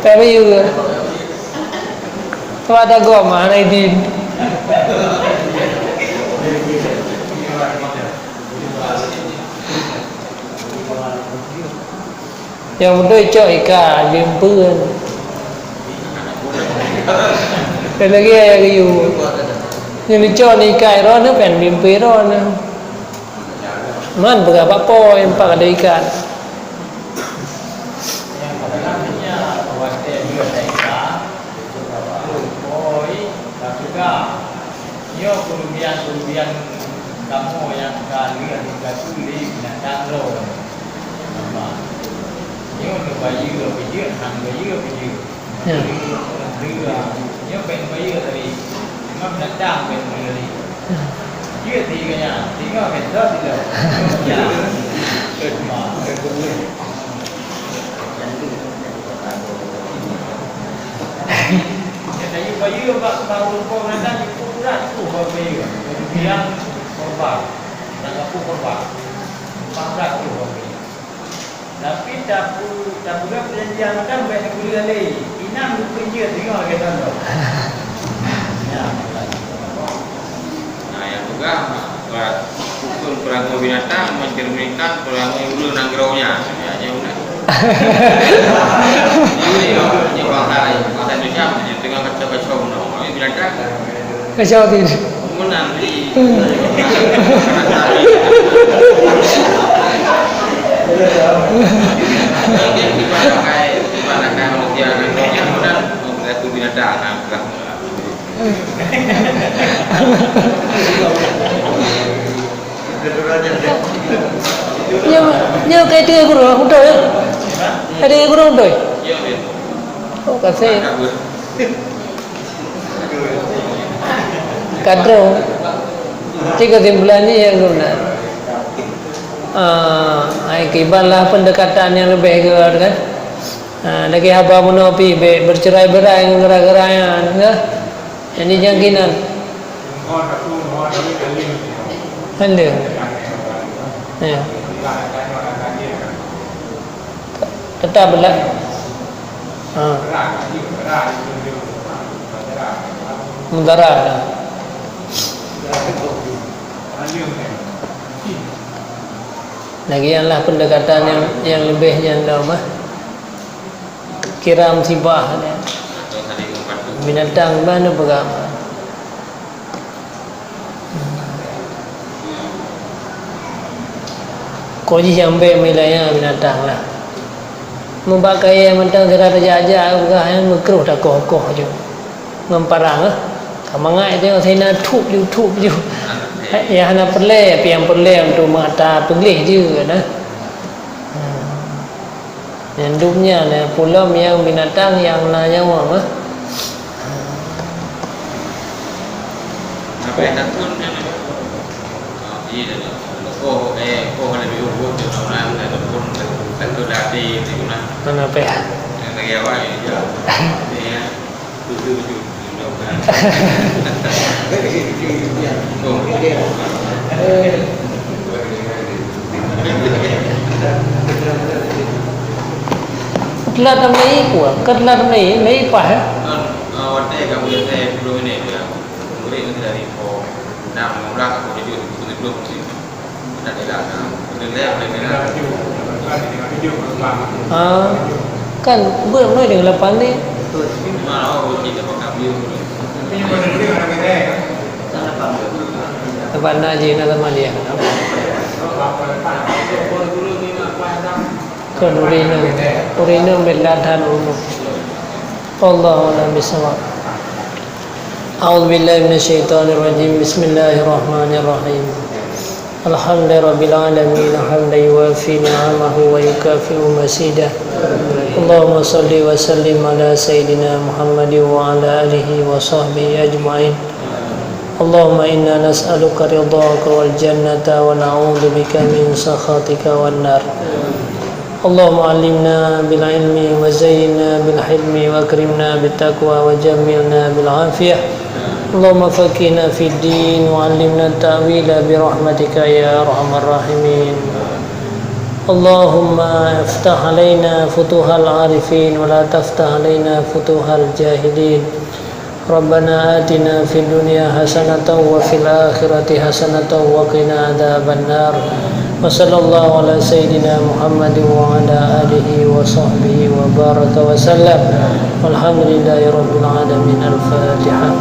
Tapi juga tu ada goma hari di yang betul cok ikan limpun lagi yang you yang cok ikan ron tu pen limpun ron man berapa po yang pak ada ikan kelebihan kamu yang kali ada kulit binatang lo. Apa? Ini untuk bayi lo bijak, hang bayi lo bijak. Ya. Dia, dia pengen bayi tadi, cuma binatang pengen tadi. Dia tiganya, tiga meter tidak. Ya, cuma kedua. Jadi bayi orang tahu kau nanti itu pula itu bayi. Yang korban, dan aku korban. Pangkat itu bayi. Tapi tapu perjanjian kan banyak kuliah lagi. Inam itu kerja tinggal kita tahu. Ya. Nah, yang juga buat pukul perangai binatang mencerminkan perangai ulu nanggraunya. Ya, aja udah. Ini bangsa Indonesia di tengah kacau-kacau no. Ini binatang. Kacau tidak. Menang di. Mungkin di mana manusia nanggraunya kemudian mengaku binatang nanggrau. Nya kayak dia guru udah ya. Ada guru udah. Iya, iya. Oh kasih. Kadro. Tiga timbulannya yang benar. Akibatlah pendekatan yang lebih kuat kan. Lagi haba menepi bercerai-berai gerak-geraknya, ya. Ini jangkinan. Anda. Ya. Tetap belah. Mudara. Lagi yang lah pendekatan yang lebih yang lama. Kira musibah ni. Binatang mana beragama. Kau je sampai wilayah binatang lah. Membakai yang mentang segala raja-raja bukan yang makruh dah kokoh je. Memparang ah. Kamangai tengok saya nak tup je. Ya hana perle, yang perle untuk mata penglih je nah. Yang dulunya lah pulau yang binatang yang nanya orang ah. Apa yang takut yang iya dah. Kau lebih urut je orang dah pun tentu dati di mana. Mana apa ya? Yang lagi awak je. Dia tujuh. Ketelah tamai kuah, ketelah tamai apa? Waktu kamu yang saya belum ini dia, murid dari po, orang aku jadi belum sih, tidak ada, tidak ada. Kan belum noi dengan lapan ni. Malah kita pakai view. Lapan naji nak sama dia. Urina berladhan umum. Allahu a'lam bishawab. A'udzu billahi minasyaitonir rajim. Bismillahirrahmanirrahim. Alhamdulillahirabbil alamin hamdan yuwafi ni'amahu wa yukafi'u masidah. Allahumma salli wa sallim ala sayyidina Muhammadin wa ala alihi wa sahbihi ajma'in. Allahumma inna nas'aluka ridhaka wal jannata wa na'udzu bika min sakhatika wan nar. Allahumma 'allimna bil ilmi wa zayyinna bil hilmi wa akrimna bit taqwa wa jammilna bil afiyah. Allahumma faqihna fid din wa 'allimna ta'wila bi rahmatika ya arhamar rahimin. Allahumma iftah 'alaina futuhal 'arifin wa la taftah 'alaina futuhal jahilin. Rabbana atina fid dunya hasanatan wa fil akhirati hasanatan wa qina adzaban nar. Wa sallallahu ala sayyidina Muhammadin wa ala alihi wa sahbihi wa baraka wa sallam. Walhamdulillahi rabbil alamin. Al-Fatihah.